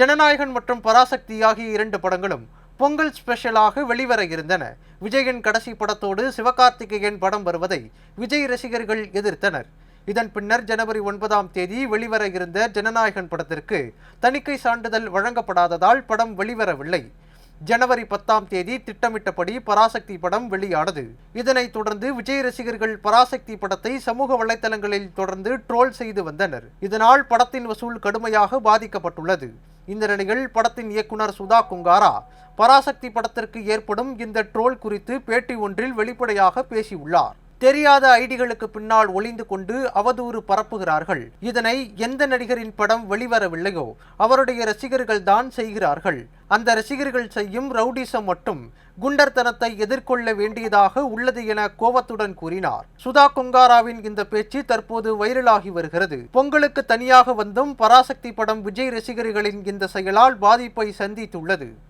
ஜனநாயகன் மற்றும் பராசக்தி ஆகிய 2 படங்களும் பொங்கல் ஸ்பெஷலாக வெளிவர இருந்தன. விஜயின் கடைசி படத்தோடு சிவகார்த்திகேயன் படம் வருவதை விஜய் ரசிகர்கள் எதிர்த்தனர். இதன் பின்னர் ஜனவரி 9ஆம் தேதி வெளிவர இருந்த ஜனநாயகன் படத்திற்கு தணிக்கை சான்றிதழ் வழங்கப்படாததால் படம் வெளிவரவில்லை. ஜனவரி 10ஆம் தேதி திட்டமிட்டபடி பராசக்தி படம் வெளியானது. இதனைத் தொடர்ந்து விஜய் ரசிகர்கள் பராசக்தி படத்தை சமூக வலைதளங்களில் தொடர்ந்து ட்ரோல் செய்து வந்தனர். இதனால் படத்தின் வசூல் கடுமையாக பாதிக்கப்பட்டுள்ளது. இந்த நிலையில் படத்தின் இயக்குனர் சுதா கொங்காரா பராசக்தி படத்திற்கு ஏற்படும் இந்த ட்ரோல் குறித்து பேட்டி ஒன்றில் வெளிப்படையாக பேசியுள்ளார். தெரியாத ஐடிகளுக்கு பின்னால் ஒளிந்து கொண்டு அவதூறு பரப்புகிறார்கள். இதனை எந்த நடிகரின் படம் வெளிவரவில்லையோ அவருடைய ரசிகர்கள் தான் செய்கிறார்கள். அந்த ரசிகர்கள் செய்யும் ரவுடிசம் மற்றும் குண்டர்தனத்தை எதிர்கொள்ள வேண்டியதாக உள்ளது என கோபத்துடன் கூறினார். சுதா கொங்காராவின் இந்த பேச்சு தற்போது வைரலாகி வருகிறது. பொங்கலுக்கு தனியாக வந்தும் பராசக்தி படம் விஜய் ரசிகர்களின் இந்த செயலால் பாதிப்பை சந்தித்துள்ளது.